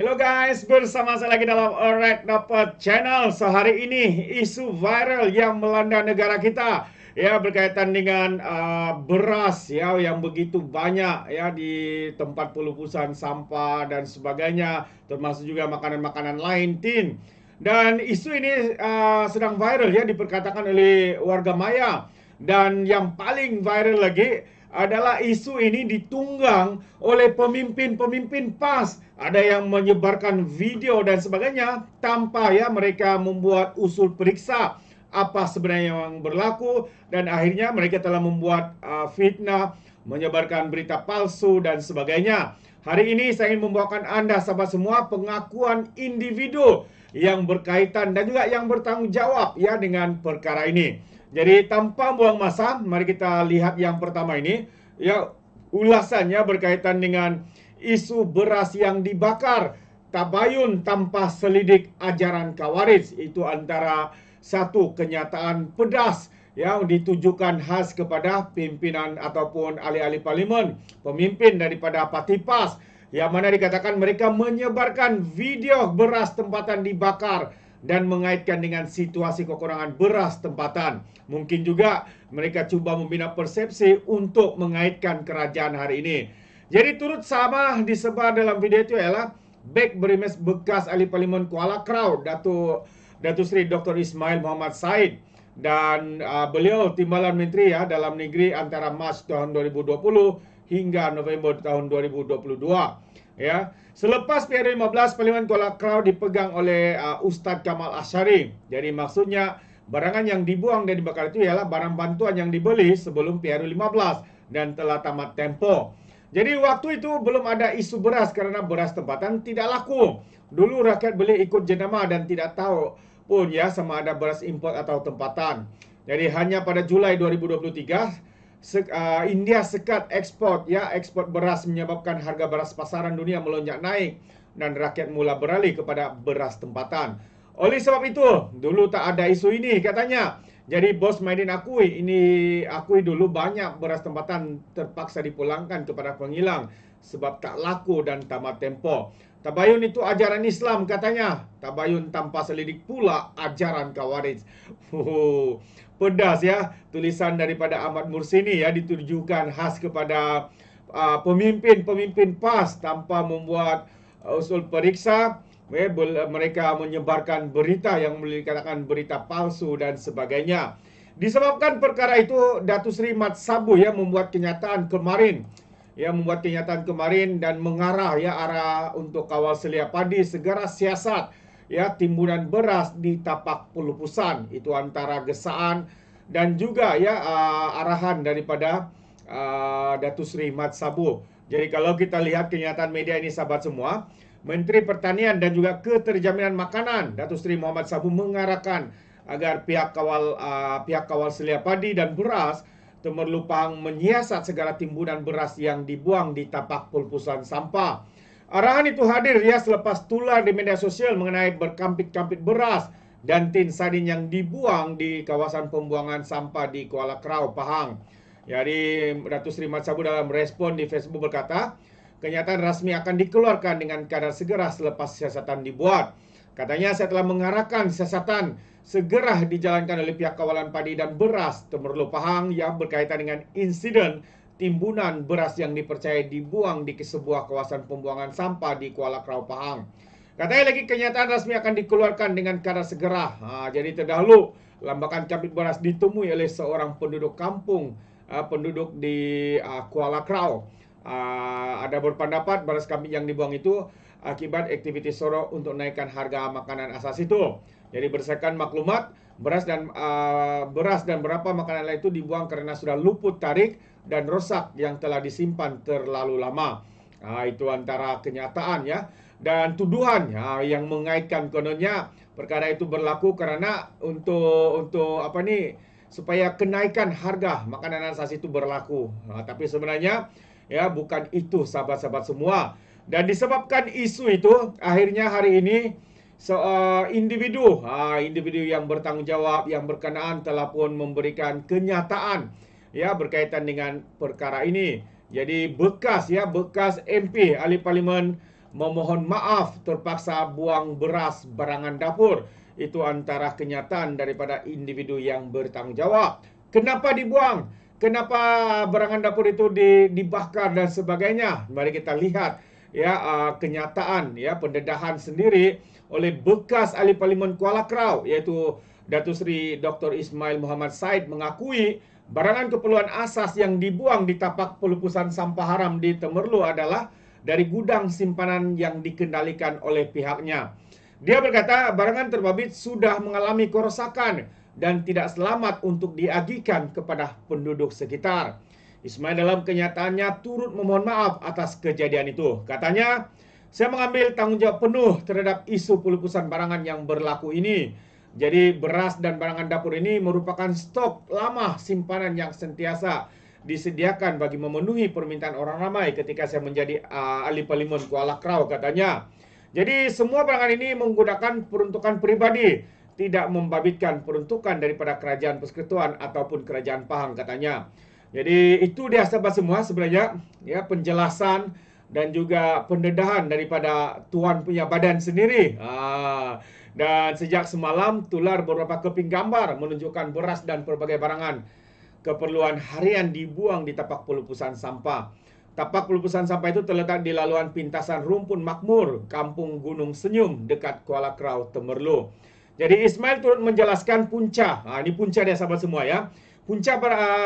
Hello guys, bersama saya lagi dalam Alright Dapat Channel. Sehari ini isu viral yang melanda negara kita ya berkaitan dengan beras ya yang begitu banyak ya di tempat pelupusan sampah dan sebagainya, termasuk juga makanan-makanan lain tin. Dan isu ini sedang viral ya diperkatakan oleh warga maya. Dan yang paling viral lagi adalah isu ini ditunggang oleh pemimpin-pemimpin PAS. Ada yang menyebarkan video dan sebagainya tanpa ya mereka membuat usul periksa apa sebenarnya yang berlaku, dan akhirnya mereka telah membuat fitnah, menyebarkan berita palsu dan sebagainya. Hari ini saya ingin membawakan Anda sahabat semua pengakuan individu yang berkaitan dan juga yang bertanggung jawab ya dengan perkara ini. Jadi tanpa buang masa, mari kita lihat yang pertama ini. Ya, ulasannya berkaitan dengan isu beras yang dibakar. Tabayun tanpa selidik ajaran Khawarij. Itu antara satu kenyataan pedas yang ditujukan khas kepada pimpinan ataupun ahli-ahli parlimen, pemimpin daripada parti PAS, yang mana dikatakan mereka menyebarkan video beras tempatan dibakar dan mengaitkan dengan situasi kekurangan beras tempatan. Mungkin juga mereka cuba membina persepsi untuk mengaitkan kerajaan hari ini. Jadi turut sama disebar dalam video itu ialah Beg Berimes bekas ahli parlimen Kuala Krau, Datuk Seri Dr. Ismail Muhammad Said, dan beliau timbalan menteri ya dalam negeri antara Mac tahun 2020 hingga November tahun 2022. Ya, selepas PRU15 Parlimen Kuala Krau dipegang oleh Ustaz Kamal Asyari. Jadi maksudnya barangan yang dibuang dan dibakar itu ialah barang bantuan yang dibeli sebelum PRU15 dan telah tamat tempo. Jadi waktu itu belum ada isu beras kerana beras tempatan tidak laku. Dulu rakyat beli ikut jenama dan tidak tahu pun ya sama ada beras import atau tempatan. Jadi hanya pada Julai 2023 India sekat ekspor beras menyebabkan harga beras pasaran dunia melonjak naik dan rakyat mula beralih kepada beras tempatan. Oleh sebab itu, dulu tak ada isu ini katanya. Jadi Bos Maidin akui dulu banyak beras tempatan terpaksa dipulangkan kepada penghilang sebab tak laku dan tamat tempo. Tabayun itu ajaran Islam katanya. Tabayun tanpa selidik pula ajaran Khawarij. Pedas ya tulisan daripada Ahmad Mursini ya, ditujukan khas kepada pemimpin-pemimpin PAS tanpa membuat usul periksa. Mereka menyebarkan berita yang dikatakan berita palsu dan sebagainya. Disebabkan perkara itu, Datuk Seri Mat Sabu ya membuat kenyataan kemarin dan mengarah ya arah untuk kawal selia padi segera siasat ya timbunan beras di tapak pelupusan. Itu antara gesaan dan juga ya arahan daripada Datuk Seri Mat Sabu. Jadi kalau kita lihat kenyataan media ini sahabat semua, Menteri Pertanian dan juga Keterjaminan Makanan Datuk Seri Muhammad Sabu mengarahkan agar pihak kawal selia padi dan beras Temerlupang menyiasat segala timbunan beras yang dibuang di tapak pelupusan sampah. Arahan itu hadir ya selepas tular di media sosial mengenai berkampit-kampit beras dan tin sardin yang dibuang di kawasan pembuangan sampah di Kuala Krau, Pahang. Jadi Datuk Seri Mat Sabu dalam respon di Facebook berkata, kenyataan rasmi akan dikeluarkan dengan kadar segera selepas siasatan dibuat. Katanya, saya telah mengarahkan siasatan segera dijalankan oleh pihak kawalan padi dan beras Temerloh Pahang yang berkaitan dengan insiden timbunan beras yang dipercayai dibuang di sebuah kawasan pembuangan sampah di Kuala Krau, Pahang. Katanya lagi kenyataan rasmi akan dikeluarkan dengan kadar segera. Jadi terdahulu lambakan kampit beras ditemui oleh seorang penduduk kampung, penduduk di Kuala Krau. Ada berpendapat beras kambing yang dibuang itu akibat aktiviti sorok untuk naikkan harga makanan asas itu. Jadi berdasarkan maklumat, beras dan beberapa makanan lain itu dibuang karena sudah luput tarik dan rosak yang telah disimpan terlalu lama. Itu antara kenyataan ya. Dan tuduhan yang mengaitkan kononnya perkara itu berlaku karena untuk supaya kenaikan harga makanan asas itu berlaku. Tapi sebenarnya ya bukan itu sahabat-sahabat semua. Dan disebabkan isu itu, akhirnya hari ini individu yang bertanggung jawab yang berkenaan telah pun memberikan kenyataan ya berkaitan dengan perkara ini. Jadi bekas MP ahli parlimen memohon maaf terpaksa buang beras barangan dapur. Itu antara kenyataan daripada individu yang bertanggung jawab. Kenapa dibuang? Kenapa barangan dapur itu dibakar dan sebagainya? Mari kita lihat ya kenyataan ya pendedahan sendiri oleh bekas ahli Parlimen Kuala Krau, iaitu Datuk Seri Dr. Ismail Muhammad Said, mengakui barangan keperluan asas yang dibuang di tapak pelupusan sampah haram di Temerloh adalah dari gudang simpanan yang dikendalikan oleh pihaknya. Dia berkata barangan terbabit sudah mengalami kerosakan dan tidak selamat untuk diagihkan kepada penduduk sekitar. Ismail dalam kenyataannya turut memohon maaf atas kejadian itu. Katanya, saya mengambil tanggung jawab penuh terhadap isu pelupusan barangan yang berlaku ini. Jadi beras dan barangan dapur ini merupakan stok lama simpanan yang sentiasa disediakan bagi memenuhi permintaan orang ramai ketika saya menjadi ahli Parlimen Kuala Krau, katanya. Jadi semua barangan ini menggunakan peruntukan pribadi, tidak membabitkan peruntukan daripada kerajaan persekutuan ataupun kerajaan Pahang, katanya. Jadi itu dia sahabat semua sebenarnya ya penjelasan dan juga pendedahan daripada tuan punya badan sendiri. Dan sejak semalam tular beberapa keping gambar menunjukkan beras dan pelbagai barangan keperluan harian dibuang di tapak pelupusan sampah. Tapak pelupusan sampah itu terletak di laluan pintasan Rumpun Makmur, Kampung Gunung Senyum, dekat Kuala Krau, Temerloh. Jadi Ismail turut menjelaskan punca. Ini punca dia sahabat semua ya. Punca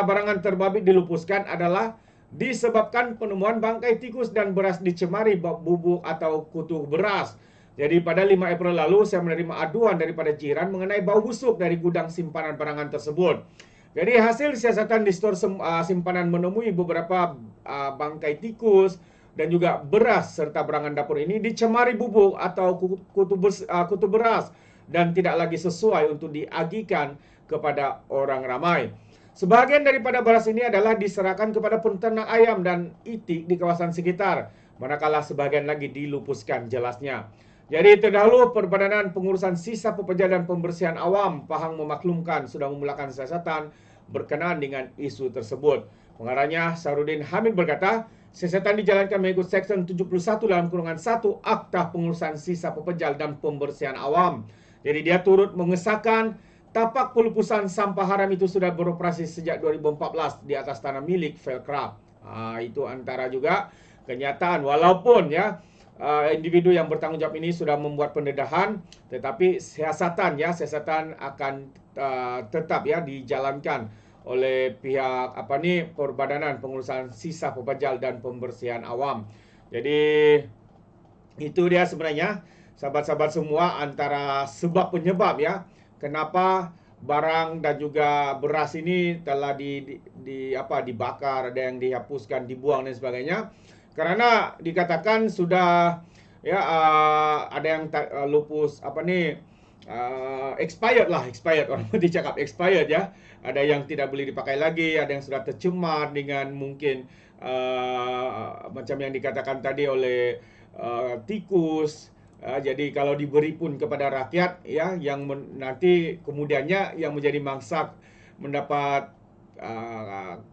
barangan terbabit dilupuskan adalah disebabkan penemuan bangkai tikus dan beras dicemari bubuk atau kutu beras. Jadi pada 5 April lalu saya menerima aduan daripada jiran mengenai bau busuk dari gudang simpanan barangan tersebut. Jadi hasil siasatan di stor simpanan menemui beberapa bangkai tikus dan juga beras serta barangan dapur ini dicemari bubuk atau kutu beras dan tidak lagi sesuai untuk diagihkan kepada orang ramai. Sebahagian daripada beras ini adalah diserahkan kepada peternak ayam dan itik di kawasan sekitar, manakala sebahagian lagi dilupuskan, jelasnya. Jadi terdahulu Perbadanan Pengurusan Sisa Pepejal dan Pembersihan Awam Pahang memaklumkan sudah memulakan siasatan berkenaan dengan isu tersebut. Pengarahnya Sarudin Hamid berkata, siasatan dijalankan mengikut Seksyen 71 dalam kurungan 1 Akta Pengurusan Sisa Pepejal dan Pembersihan Awam. Jadi dia turut mengesahkan tapak pelupusan sampah haram itu sudah beroperasi sejak 2014 di atas tanah milik Velcraft. Itu antara juga kenyataan walaupun ya individu yang bertanggung jawab ini sudah membuat pendedahan, tetapi siasatan akan tetap ya dijalankan oleh pihak Perbadanan Pengurusan Sisa Pepejal dan Pembersihan Awam. Jadi itu dia sebenarnya sahabat-sahabat semua antara sebab penyebab ya kenapa barang dan juga beras ini telah dibakar, ada yang dihapuskan, dibuang dan sebagainya. Karena dikatakan sudah ya ada yang lupus expired orang mesti cakap expired ya. Ada yang tidak boleh dipakai lagi, ada yang sudah tercemar dengan mungkin macam yang dikatakan tadi oleh tikus. Jadi kalau diberi pun kepada rakyat ya yang nanti kemudiannya yang menjadi mangsa mendapat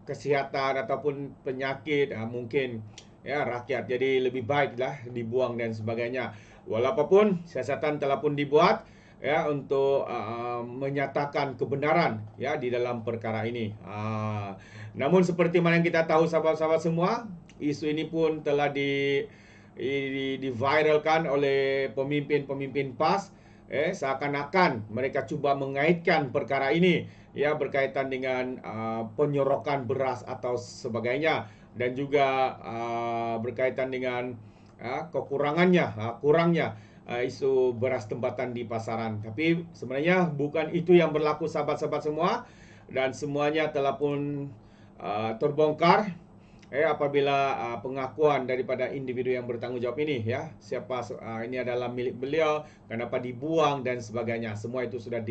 kesihatan ataupun penyakit mungkin ya rakyat, jadi lebih baiklah dibuang dan sebagainya. Walaupun siasatan telah pun dibuat ya untuk menyatakan kebenaran ya di dalam perkara ini. Namun seperti mana yang kita tahu sahabat-sahabat semua, isu ini pun telah diviralkan oleh pemimpin-pemimpin PAS. Seakan-akan mereka cuba mengaitkan perkara ini ya berkaitan dengan penyorokan beras atau sebagainya, dan juga berkaitan dengan kurangnya isu beras tempatan di pasaran. Tapi sebenarnya bukan itu yang berlaku sahabat-sahabat semua, dan semuanya telah pun terbongkar apabila pengakuan daripada individu yang bertanggung jawab ini ya, siapa ini adalah milik beliau, kenapa dibuang dan sebagainya. Semua itu sudah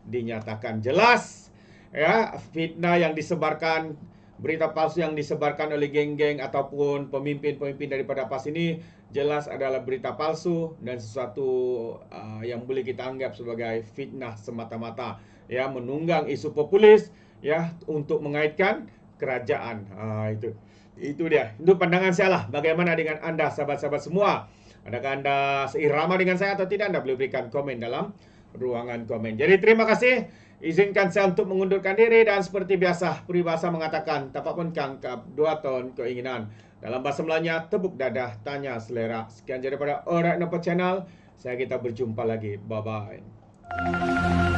dinyatakan jelas ya. Fitnah yang disebarkan, berita palsu yang disebarkan oleh geng-geng ataupun pemimpin-pemimpin daripada PAS ini jelas adalah berita palsu dan sesuatu yang boleh kita anggap sebagai fitnah semata-mata ya, menunggang isu populis ya untuk mengaitkan kerajaan itu. Itu dia. Itu pandangan saya lah. Bagaimana dengan anda, sahabat-sahabat semua? Adakah anda seirama dengan saya atau tidak? Anda boleh berikan komen dalam ruangan komen. Jadi terima kasih. Izinkan saya untuk mengundurkan diri dan seperti biasa, peribahasa mengatakan, tapak pun kangkap, 2 ton keinginan. Dalam bahasa Melayunya, tepuk dadah, tanya selera. Sekian daripada Alright Nampak Channel. Kita berjumpa lagi. Bye-bye.